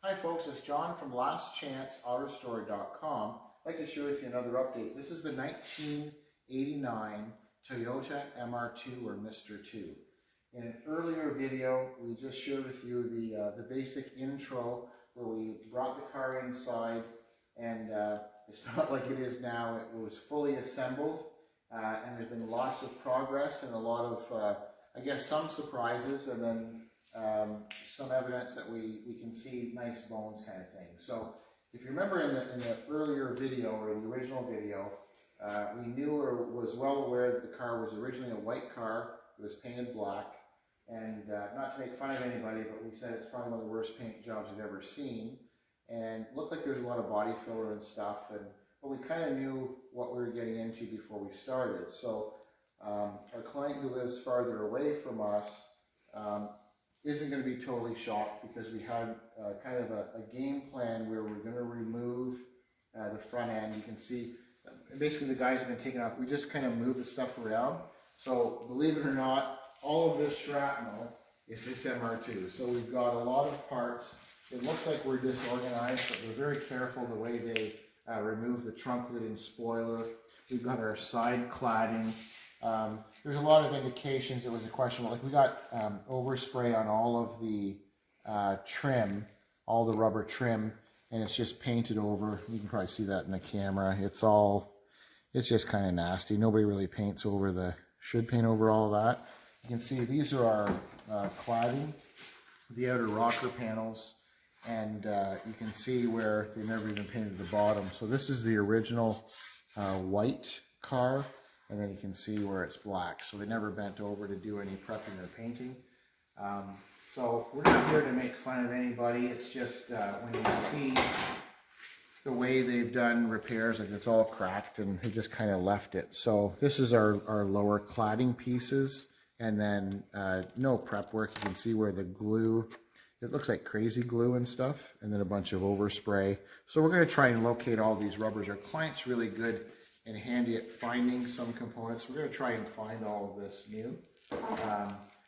Hi folks, it's John from lastchanceautorestore.com. I'd like to share with you another update. This is the 1989 Toyota MR2 or Mr. 2. In an earlier video, we just shared with you the basic intro where we brought the car inside, and it's not like it is now. It was fully assembled, and there's been lots of progress and a lot of, I guess, some surprises, and then some evidence that we can see nice bones kind of thing. So if you remember in the earlier video or the original video, we knew or was well aware that the car was originally a white car. It was painted black, and not to make fun of anybody, but we said it's probably one of the worst paint jobs we've ever seen, and looked like there was a lot of body filler and stuff, but we kind of knew what we were getting into before we started. So our client who lives farther away from us isn't going to be totally shocked, because we had kind of a game plan where we're going to remove the front end. You can see basically the guys have been taken off. We just kind of move the stuff around. So believe it or not, all of this shrapnel is this MR2. So we've got a lot of parts. It looks like we're disorganized, but we're very careful the way they remove the trunk lid and spoiler. We've got our side cladding. There's a lot of indications it was a question, like we got overspray on all of the trim, all the rubber trim, and it's just painted over. You can probably see that in the camera. It's just kind of nasty. Nobody really paints over should paint over all of that. You can see these are our cladding, the outer rocker panels, and you can see where they never even painted the bottom. So this is the original white car. And then you can see where it's black. So they never bent over to do any prepping or painting. So we're not here to make fun of anybody. It's just when you see the way they've done repairs, like it's all cracked and they just kind of left it. So this is our lower cladding pieces, and then no prep work. You can see where the glue, it looks like crazy glue and stuff, and then a bunch of overspray. So we're going to try and locate all these rubbers. Our client's really good and handy at finding some components. We're going to try and find all of this new.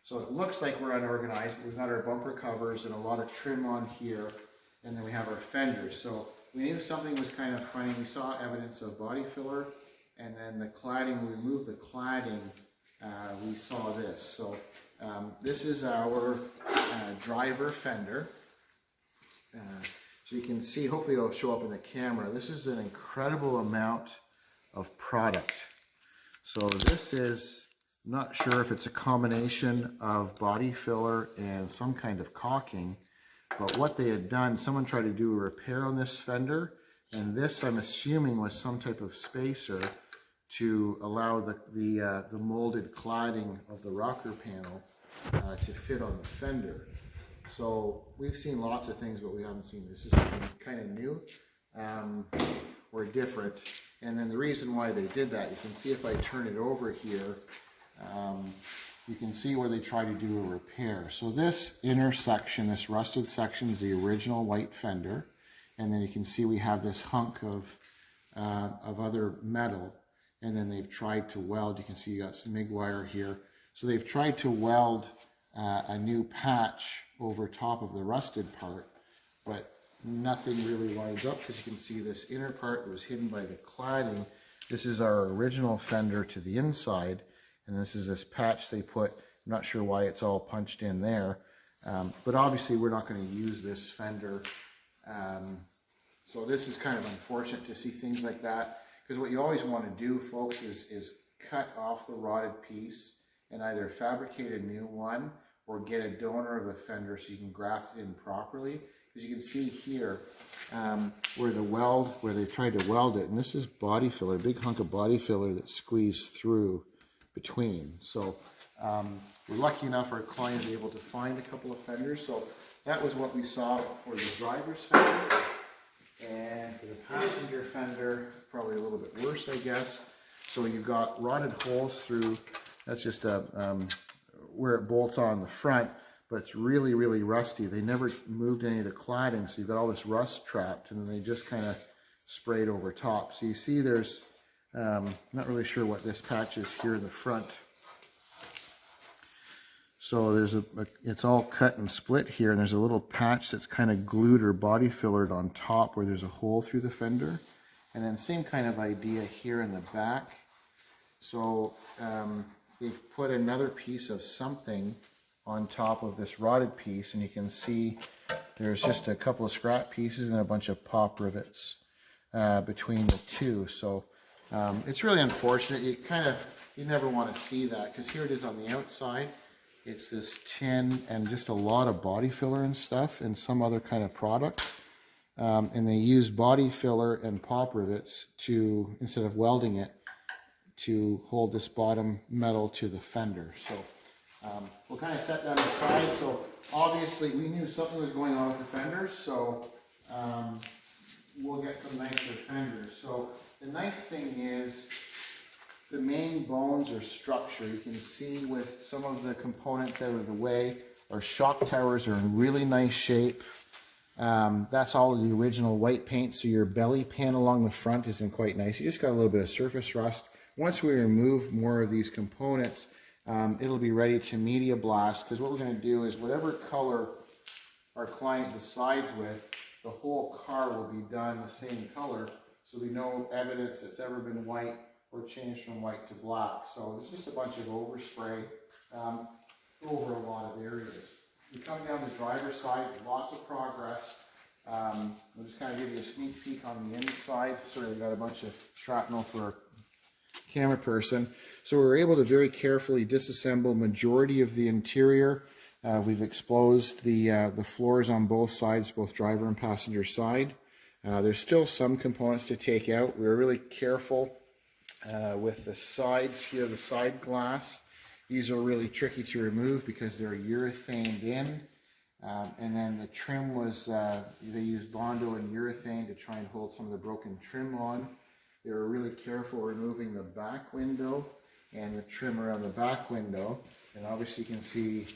So it looks like we're unorganized, but we've got our bumper covers and a lot of trim on here, and then we have our fenders. So we knew something was kind of funny. We saw evidence of body filler, and then the cladding, when we removed the cladding, we saw this. So this is our driver fender. So you can see, hopefully it'll show up in the camera, this is an incredible amount of product. So this is, I'm not sure if it's a combination of body filler and some kind of caulking, but what they had done, someone tried to do a repair on this fender, and this, I'm assuming, was some type of spacer to allow the molded cladding of the rocker panel to fit on the fender. So we've seen lots of things, but we haven't seen this. This is something kind of new or different. And then the reason why they did that, you can see if I turn it over here, you can see where they try to do a repair. So this inner section, this rusted section, is the original white fender. And then you can see we have this hunk of other metal. And then they've tried to weld. You can see you got some MIG wire here. So they've tried to weld a new patch over top of the rusted part, but nothing really lines up, because you can see this inner part was hidden by the cladding. This is our original fender to the inside, and this is this patch they put. I'm not sure why it's all punched in there, but obviously we're not going to use this fender. So this is kind of unfortunate to see things like that, because what you always want to do, folks, is cut off the rotted piece and either fabricate a new one or get a donor of a fender so you can graft it in properly. As you can see here, where they tried to weld it, and this is body filler, a big hunk of body filler that squeezed through between. So we're lucky enough our client was able to find a couple of fenders. So that was what we saw for the driver's fender. And for the passenger fender, probably a little bit worse, I guess. So you've got rotted holes through, that's just where it bolts on the front, but it's really, really rusty. They never moved any of the cladding, so you've got all this rust trapped, and then they just kind of sprayed over top. So you see there's, not really sure what this patch is here in the front. So there's it's all cut and split here, and there's a little patch that's kind of glued or body fillered on top where there's a hole through the fender. And then same kind of idea here in the back. So they've put another piece of something on top of this rotted piece, and you can see there's just a couple of scrap pieces and a bunch of pop rivets between the two. So it's really unfortunate. You never want to see that, because here it is on the outside. It's this tin and just a lot of body filler and stuff and some other kind of product. And they use body filler and pop rivets to, instead of welding it, to hold this bottom metal to the fender. So we'll kind of set that aside. So obviously we knew something was going on with the fenders, so we'll get some nicer fenders. So the nice thing is the main bones or structure, you can see with some of the components out of the way, our shock towers are in really nice shape. That's all the original white paint, so your belly pan along the front isn't quite nice. You just got a little bit of surface rust. Once we remove more of these components, it'll be ready to media blast, because what we're going to do is whatever color our client decides with, the whole car will be done the same color, so we know evidence that's ever been white or changed from white to black. So there's just a bunch of overspray over a lot of areas. You come down the driver's side, lots of progress. We'll just kind of give you a sneak peek on the inside. Sorry, we got a bunch of shrapnel for our camera person. So we were able to very carefully disassemble majority of the interior. We've exposed the floors on both sides, both driver and passenger side. There's still some components to take out. We were really careful with the sides here, the side glass. These are really tricky to remove because they're urethaned in. And then the trim was, they used Bondo and urethane to try and hold some of the broken trim on. They were really careful removing the back window and the trim around the back window. And obviously you can see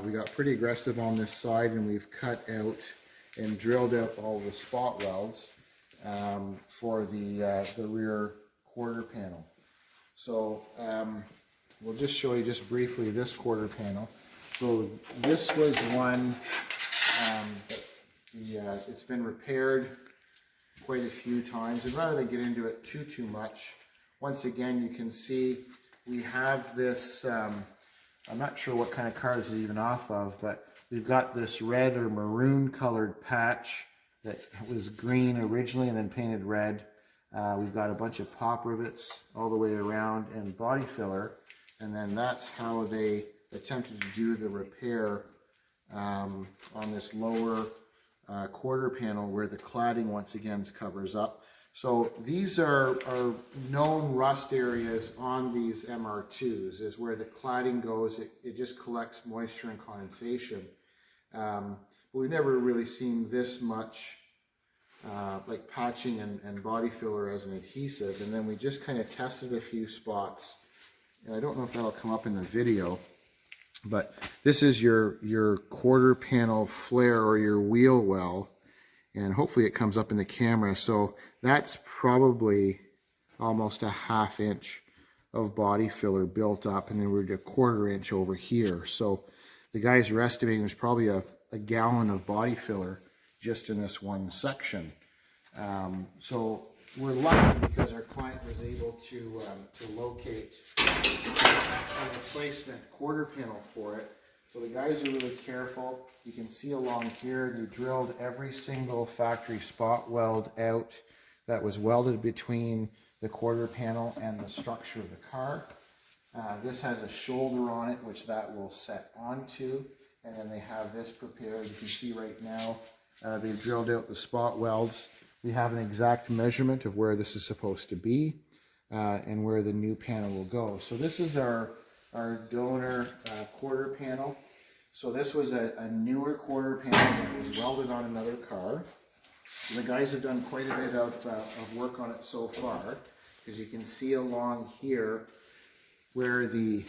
we got pretty aggressive on this side, and we've cut out and drilled out all the spot welds for the rear quarter panel. So we'll just show you just briefly this quarter panel. So this was one, it's been repaired quite a few times, and rather than get into it too much, once again you can see we have this, I'm not sure what kind of car this is even off of, but we've got this red or maroon colored patch that was green originally and then painted red. We've got a bunch of pop rivets all the way around and body filler, and then that's how they attempted to do the repair on this lower quarter panel where the cladding once again covers up. So these are known rust areas on these MR2s, is where the cladding goes. It just collects moisture and condensation. But we've never really seen this much like patching and body filler as an adhesive. And then we just kind of tested a few spots. And I don't know if that'll come up in the video, but this is your quarter panel flare or your wheel well, and hopefully it comes up in the camera. So that's probably almost a ½ inch of body filler built up, and then we're at a ¼ inch over here. So the guys are estimating there's probably a gallon of body filler just in this one section. So we're lucky because our client was able to locate a replacement quarter panel for it. So the guys are really careful. You can see along here they drilled every single factory spot weld out that was welded between the quarter panel and the structure of the car. This has a shoulder on it which that will set onto, and then they have this prepared. You can see right now they've drilled out the spot welds. We have an exact measurement of where this is supposed to be and where the new panel will go. So this is our donor quarter panel. So this was a newer quarter panel that was welded on another car. The guys have done quite a bit of work on it so far, because you can see along here where the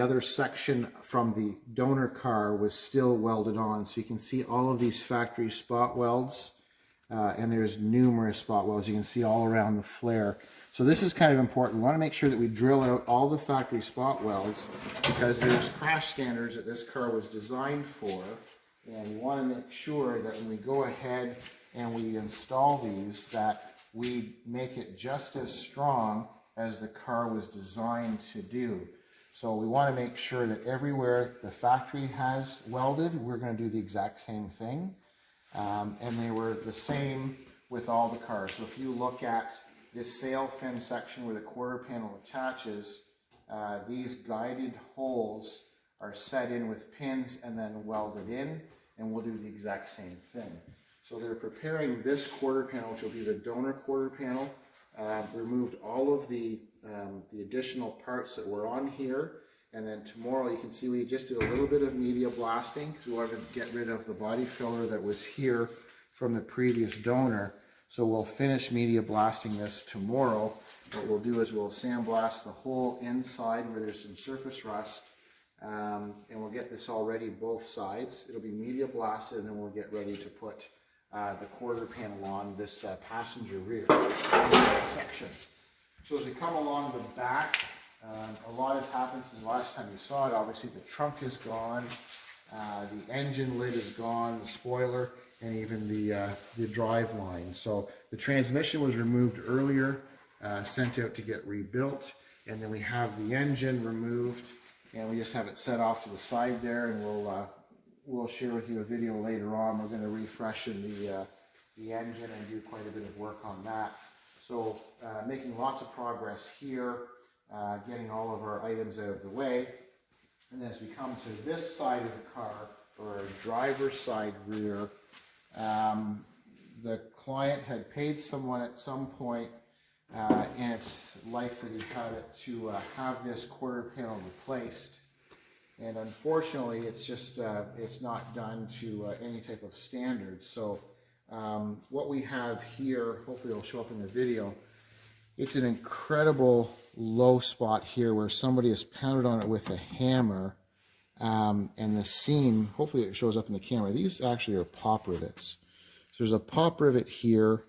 other section from the donor car was still welded on. So you can see all of these factory spot welds and there's numerous spot welds you can see all around the flare. So this is kind of important. We want to make sure that we drill out all the factory spot welds because there's crash standards that this car was designed for, and we want to make sure that when we go ahead and we install these that we make it just as strong as the car was designed to do. So we want to make sure that everywhere the factory has welded, we're going to do the exact same thing. And they were the same with all the cars. So if you look at this sail fin section where the quarter panel attaches, these guided holes are set in with pins and then welded in, and we'll do the exact same thing. So they're preparing this quarter panel, which will be the donor quarter panel. Removed all of the additional parts that were on here, and then tomorrow you can see we just did a little bit of media blasting because we wanted to get rid of the body filler that was here from the previous donor. So we'll finish media blasting this tomorrow. What we'll do is we'll sandblast the whole inside where there's some surface rust, and we'll get this all ready both sides. It'll be media blasted, and then we'll get ready to put the quarter panel on this passenger rear section. So as we come along the back, a lot has happened since the last time you saw it. Obviously the trunk is gone, the engine lid is gone, the spoiler, and even the drive line. So the transmission was removed earlier, sent out to get rebuilt, and then we have the engine removed, and we just have it set off to the side there, and we'll share with you a video later on. We're going to refreshen the engine and do quite a bit of work on that. So making lots of progress here, getting all of our items out of the way. And as we come to this side of the car, or driver's side rear, the client had paid someone at some point in its life that he had it to have this quarter panel replaced. And unfortunately, it's just, it's not done to any type of standard. So what we have here, hopefully it'll show up in the video, it's an incredible low spot here where somebody has pounded on it with a hammer, and the seam, hopefully it shows up in the camera, these actually are pop rivets. So there's a pop rivet here,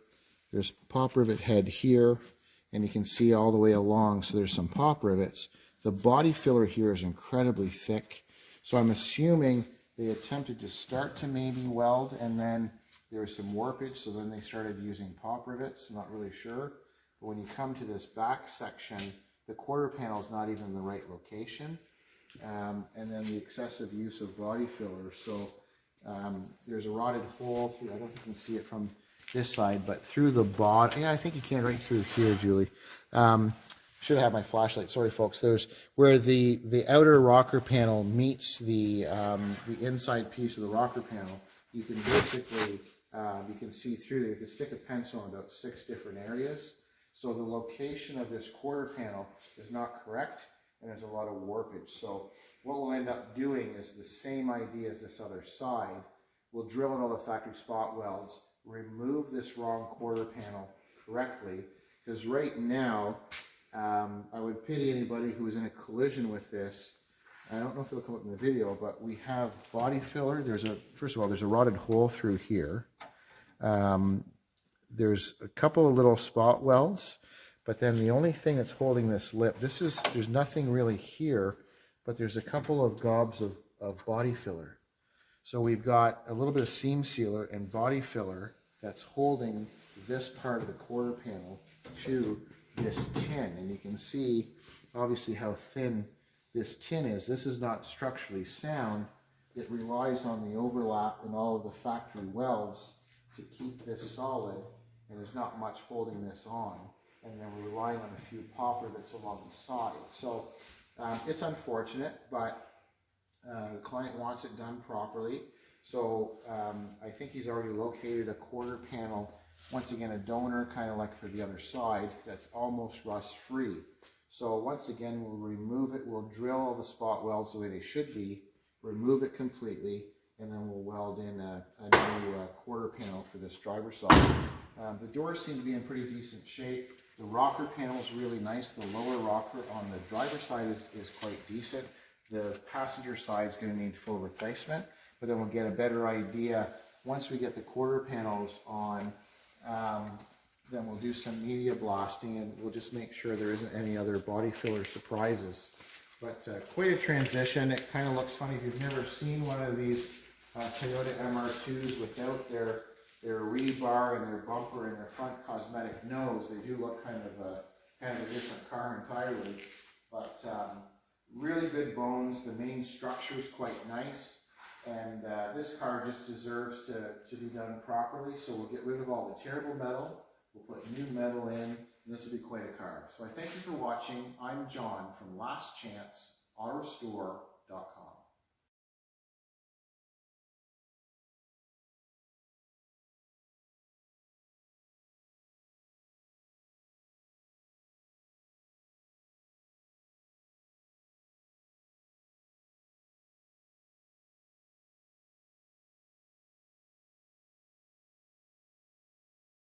there's pop rivet head here, and you can see all the way along, so there's some pop rivets. The body filler here is incredibly thick, so I'm assuming they attempted to start to maybe weld, and then there was some warpage, so then they started using pop rivets. I'm not really sure. But when you come to this back section, the quarter panel is not even in the right location, and then the excessive use of body filler. So there's a rotted hole through, I don't think you can see it from this side, but through the bottom, yeah, I think you can right through here, Julie. Should have had my flashlight, sorry folks. There's where the outer rocker panel meets the inside piece of the rocker panel. You can basically, you can see through there, you can stick a pencil in about 6 different areas. So the location of this quarter panel is not correct, and there's a lot of warpage. So what we'll end up doing is the same idea as this other side. We'll drill in all the factory spot welds, remove this wrong quarter panel correctly, because right now, I would pity anybody who was in a collision with this. I don't know if it'll come up in the video, but we have body filler. First of all, there's a rotted hole through here. There's a couple of little spot welds, but then the only thing that's holding this lip, there's nothing really here, but there's a couple of gobs of body filler. So we've got a little bit of seam sealer and body filler that's holding this part of the quarter panel to this tin, and you can see obviously how thin this tin is. This is not structurally sound. It relies on the overlap in all of the factory welds to keep this solid, and there's not much holding this on, and then we're relying on a few pop rivets along the side. So it's unfortunate, but the client wants it done properly. So I think he's already located a quarter panel, once again a donor, kind of like for the other side, that's almost rust free. So once again we'll remove it, we'll drill all the spot welds the way they should be, remove it completely, and then we'll weld in a new quarter panel for this driver's side. The doors seem to be in pretty decent shape. The rocker panel is really nice. The lower rocker on the driver's side is quite decent. The passenger side is going to need full replacement, but then we'll get a better idea once we get the quarter panels on then we'll do some media blasting, and we'll just make sure there isn't any other body filler surprises. But quite a transition. It kind of looks funny if you've never seen one of these Toyota MR2s without their rebar and their bumper and their front cosmetic nose. They do look kind of a different car entirely. But really good bones. The main structure is quite nice. And this car just deserves to be done properly. So we'll get rid of all the terrible metal. We'll put new metal in. And this will be quite a car. So I thank you for watching. I'm John from lastchanceautorestore.com.